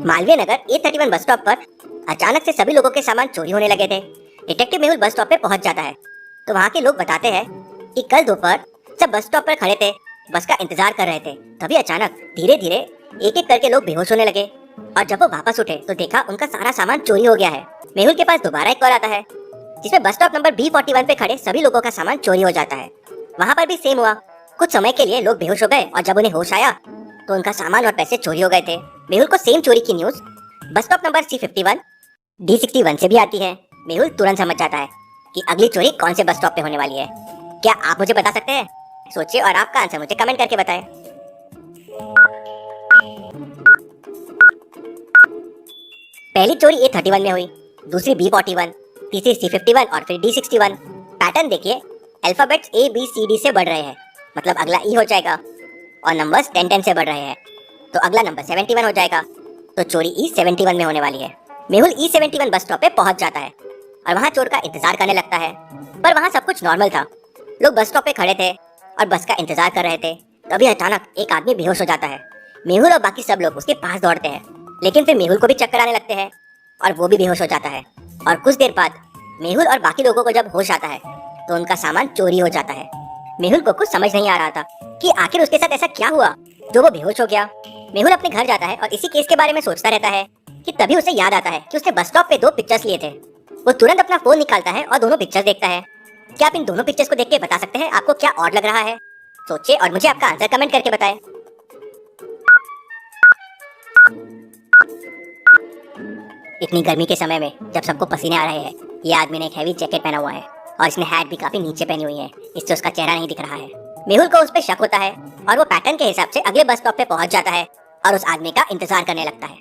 Malviya Nagar A31 bus stop पर अचानक से सभी लोगों के सामान चोरी होने लगे थे। डिटेक्टिव मेहुल बस स्टॉप पे पहुंच जाता है तो वहाँ के लोग बताते हैं कि कल दोपहर सब बस स्टॉप पर खड़े थे, बस का इंतजार कर रहे थे। तभी अचानक धीरे धीरे एक एक करके लोग बेहोश होने लगे और जब वो वापस उठे तो देखा उनका सारा सामान चोरी हो गया है। मेहुल के पास दोबारा एक कॉल आता है जिसमें बस स्टॉप नंबर B41 पे खड़े सभी लोगों का सामान चोरी हो जाता है। वहाँ पर भी सेम हुआ। कुछ समय के लिए लोग बेहोश हो गए और जब उन्हें होश आया तो उनका सामान और पैसे चोरी हो गए थे। मेहुल को सेम चोरी की news bus stop number C51 D61 से भी आती है। मेहुल तुरंत समझ जाता है कि अगली चोरी कौन से बस स्टॉप पे होने वाली है। क्या आप मुझे बता सकते हैं? सोचिए और आपका आंसर मुझे कमेंट करके बताएं। पहली चोरी A31 में हुई, दूसरी B41, तीसरी C51 और फिर D61। पैटर्न देखिए, अल्फाबेट्स ABCD से बढ़ रहे हैं, मतलब अगला E हो जाएगा, और नंबर्स 10-10 से बढ़ रहे हैं तो अगला नंबर 71 हो जाएगा। तो चोरी E71 में होने वाली है। मेहुल E71 बस स्टॉप पे पहुंच जाता है और वहां चोर का इंतजार करने लगता है, पर वहां सब कुछ नॉर्मल था। लोग बस स्टॉप पे खड़े थे और बस का इंतजार कर रहे थे। तभी अचानक एक आदमी बेहोश हो जाता है। मेहुल और बाकी सब लोग उसके पास दौड़ते हैं, लेकिन फिर मेहुल को भी चक्कर आने लगते हैं और वो भी बेहोश हो जाता है। और कुछ देर बाद मेहुल और बाकी लोगों को जब होश आता है तो उनका सामान चोरी हो जाता है। मेहुल को कुछ समझ नहीं आ रहा था कि आखिर उसके साथ ऐसा क्या हुआ जो वो बेहोश हो गया। मेहुल अपने घर जाता है और इसी केस के बारे में सोचता रहता है कि तभी उसे याद आता है कि उसने बस स्टॉप पे 2 पिक्चर्स लिए थे। वो तुरंत अपना फोन निकालता है और दोनों पिक्चर्स देखता है। क्या आप इन दोनों पिक्चर्स को देख के बता सकते हैं आपको क्या ऑड लग रहा है? सोचिए और मुझे आपका आंसर कमेंट करके बताएं। इतनी गर्मी के समय में जब सबको पसीने आ रहे हैं, ये आदमी ने एक हैवी जैकेट पहना हुआ है और इसने हैट भी काफी नीचे पहनी हुई है, इससे उसका चेहरा नहीं दिख रहा है। मेहुल को उस पे शक होता है और वो पैटर्न के हिसाब से अगले बस स्टॉप पे पहुंच जाता है और उस आदमी का इंतजार करने लगता है।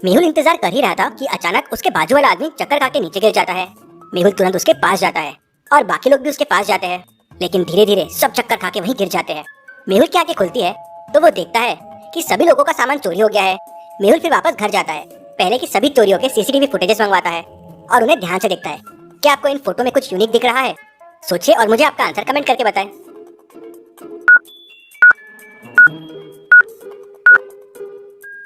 मेहुल इंतजार कर ही रहा था कि अचानक उसके बाजू वाला आदमी चक्कर खा के नीचे गिर जाता है। मेहुल तुरंत उसके पास जाता है और बाकी लोग भी उसके पास जाते हैं, लेकिन धीरे धीरे सब चक्कर खा के वहीं गिर जाते हैं। मेहुल की आंखें खुलती है तो वो देखता है कि सभी लोगों का सामान चोरी हो गया है। मेहुल फिर वापस घर जाता है, पहले की सभी चोरियों के सीसीटीवी फुटेजेस मंगवाता है और उन्हें ध्यान से देखता है। क्या आपको इन फोटो में कुछ यूनिक दिख रहा है? सोचिए और मुझे आपका आंसर कमेंट करके बताएं।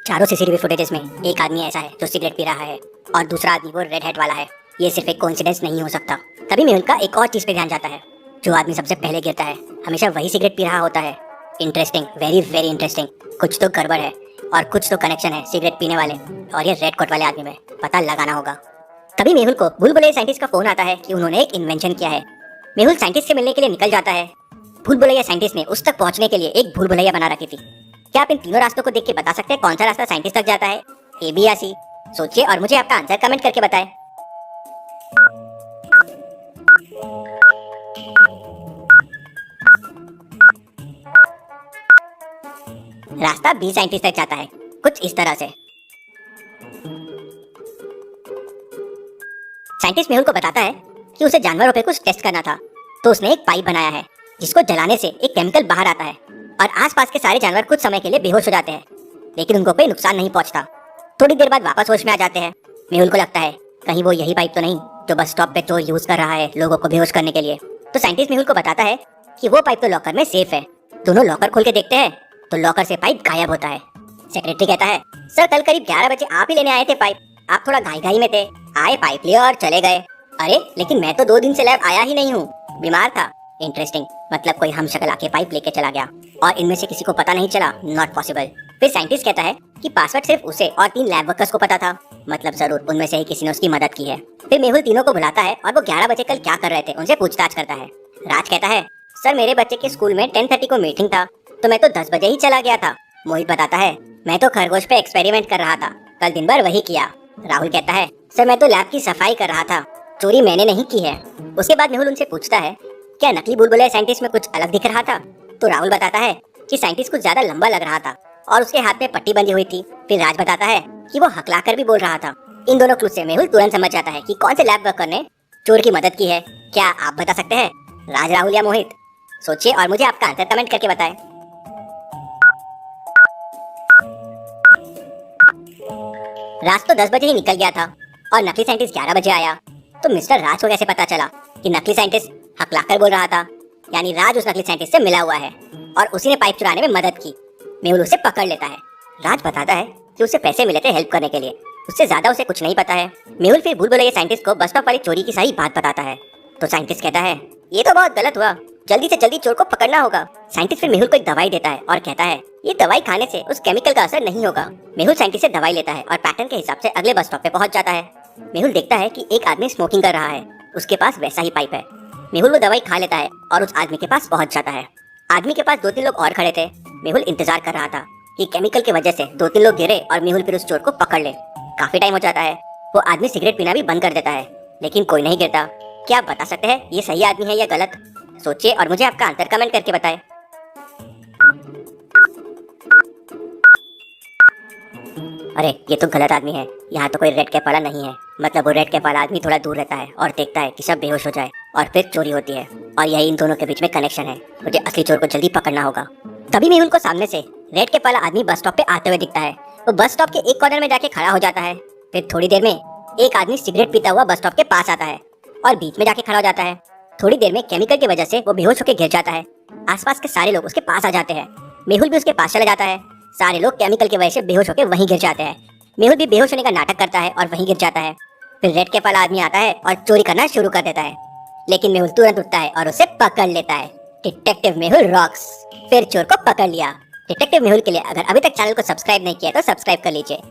चारों सीसीटीवी फुटेजेस में एक आदमी ऐसा है जो सिगरेट पी रहा है और दूसरा आदमी वो रेड हैट वाला है। ये सिर्फ एक कोइंसिडेंस नहीं हो सकता। तभी मेहुल का एक और चीज पे ध्यान जाता है, जो आदमी सबसे पहले गिरता है हमेशा वही सिगरेट पी रहा होता है। Interesting, very very interesting. कुछ तो गड़बड़ है और कुछ तो कनेक्शन है सिगरेट पीने वाले और ये रेड कोट वाले आदमी में। पता लगाना होगा। तभी मेहुल को भूल भुलैया साइंटिस्ट का फोन आता है कि उन्होंने एक इन्वेंशन किया है। मेहुल साइंटिस्ट से मिलने के लिए निकल जाता है। भूल भुलैया साइंटिस्ट ने उस तक पहुंचने के लिए एक भूल भुलैया बना रखी थी। क्या आप इन तीनों रास्तों को देख के बता सकते हैं कौन सा रास्ता साइंटिस्ट तक जाता है, A, B या C? सोचिए और मुझे आपका आंसर कमेंट करके बताएं। रास्ता B साइंटिस्ट तक जाता है, कुछ इस तरह से। साइंटिस्ट मेहुल को बताता है कि उसे जानवरों पे कुछ टेस्ट करना था, तो उसने एक पाइप बनाया है जिसको जलाने से एक केमिकल बाहर आता है और आसपास के सारे जानवर कुछ समय के लिए बेहोश हो जाते हैं, लेकिन उनको कोई नुकसान नहीं पहुंचता। थोड़ी देर बाद वापस होश में आ जाते हैं। मेहुल को लगता है कहीं वो यही पाइप तो नहीं जो बस स्टॉप पे चोर यूज कर रहा है लोगों को बेहोश करने के लिए। तो साइंटिस्ट मेहुल को बताता है कि वो पाइप तो लॉकर में सेफ है। दोनों लॉकर खोल के देखते हैं तो लॉकर से पाइप गायब होता है। सेक्रेटरी कहता है, सर कल करीब 11 बजे आप ही लेने आए थे पाइप, आप थोड़ा घाई में थे, आए पाइप लिए और चले गए। अरे लेकिन मैं तो 2 दिन से लैब आया ही नहीं हूँ, बीमार था। इंटरेस्टिंग, मतलब कोई हमशक्ल आके पाइप लेके चला गया और इनमें से किसी को पता नहीं चला, नॉट पॉसिबल। फिर साइंटिस्ट कहता है कि पासवर्ड सिर्फ उसे और 3 लैब वर्कर्स को पता था, मतलब जरूर उनमें से ही किसी ने उसकी मदद की है। फिर मेहुल तीनों को बुलाता है और वो 11 बजे कल क्या कर रहे थे उनसे पूछताछ करता है। राज कहता है, सर मेरे बच्चे के स्कूल में 10:30 को मीटिंग था तो मैं तो 10 बजे ही चला गया था। मोहित बताता है, मैं तो खरगोश पे एक्सपेरिमेंट कर रहा था, कल दिन भर वही किया। राहुल कहता है, सर मैं तो लैब की सफाई कर रहा था, चोरी मैंने नहीं की है। उसके बाद मेहुल उनसे पूछता है, क्या नकली बुलबुले साइंटिस्ट में कुछ अलग दिख रहा था? तो राहुल बताता है कि साइंटिस्ट कुछ ज्यादा लंबा लग रहा था और उसके हाथ में पट्टी बंधी हुई थी। फिर राज बताता है कि वो हकलाकर भी बोल रहा था। इन दोनों क्लू से मेहुल तुरंत समझ जाता है कि कौन से लैब वर्कर ने चोर की मदद की है। क्या आप बता सकते हैं, राज, राहुल या मोहित? सोचिए और मुझे आपका आंसर कमेंट करके बताएं। राज तो 10 बजे ही निकल गया था और नकली साइंटिस्ट 11 बजे आया, तो मिस्टर राज को कैसे पता चला कि नकली साइंटिस्ट हकलाकर बोल रहा था? यानी राज उस नकली साइंटिस्ट से मिला हुआ है और उसी ने पाइप चुराने में मदद की। मेहुल उसे पकड़ लेता है। राज बताता है कि उसे पैसे मिले थे हेल्प करने के लिए। उससे ज्यादा उसे कुछ नहीं पता है। मेहुल फिर भूल भुलैया साइंटिस्ट को बस स्टॉप वाली चोरी की सारी बात बताता है। तो साइंटिस्ट कहता है ये तो बहुत गलत हुआ, जल्दी से जल्दी चोर को पकड़ना होगा। साइंटिस्ट फिर मेहुल को एक दवाई देता है और कहता है ये दवाई खाने से उस केमिकल का असर नहीं होगा। मेहुल साइंटिस्ट से दवाई लेता है और पैटर्न के हिसाब से अगले बस स्टॉप पे पहुंच जाता है। मेहुल देखता है कि एक आदमी स्मोकिंग कर रहा है, उसके पास वैसा ही पाइप है। मेहुल वो दवाई खा लेता है और उस आदमी के पास पहुंच जाता है। आदमी के पास 2-3 लोग और खड़े थे। मेहुल इंतजार कर रहा था कि केमिकल की वजह से 2-3 लोग गिरे और मेहुल फिर उस चोर को पकड़ ले। काफी टाइम हो जाता है। वो आदमी सिगरेट पीना भी बंद कर देता है, लेकिन कोई नहीं गिरता। क्या आप बता सकते हैं ये सही आदमी है या गलत? सोचिए और मुझे आपका आंसर कमेंट करके बताएं। अरे ये तो गलत आदमी है, यहाँ तो कोई रेड कैप वाला नहीं है। मतलब वो रेड कैप वाला आदमी थोड़ा दूर रहता है और देखता है कि सब बेहोश हो जाए और फिर चोरी होती है, और यही इन दोनों के बीच में कनेक्शन है। मुझे असली चोर को जल्दी पकड़ना होगा। तभी मेहुल को सामने से रेड कैप वाला आदमी बस स्टॉप पे आते हुए दिखता है। वो बस स्टॉप के एक कॉर्नर में जाके खड़ा हो जाता है। फिर थोड़ी देर में एक आदमी सिगरेट पीता हुआ बस स्टॉप के पास आता है और बीच में जाके खड़ा हो जाता है। थोड़ी देर में केमिकल की वजह से वो बेहोश होकर गिर जाता है। आसपास के सारे लोग उसके पास आ जाते हैं। मेहुल भी उसके पास चला जाता है। सारे लोग केमिकल की वजह से बेहोश होकर वहीं गिर जाते हैं। मेहुल भी बेहोश होने का नाटक करता है और वहीं गिर जाता है। फिर रेड कैप वाला आदमी आता है और चोरी करना शुरू कर देता है, लेकिन मेहुल तुरंत उठता है और उसे पकड़ लेता है। Detective Mehul rocks. फिर चोर को पकड़ लिया। डिटेक्टिव मेहुल के लिए अगर अभी तक चैनल को सब्सक्राइब नहीं किया तो सब्सक्राइब कर लीजिए।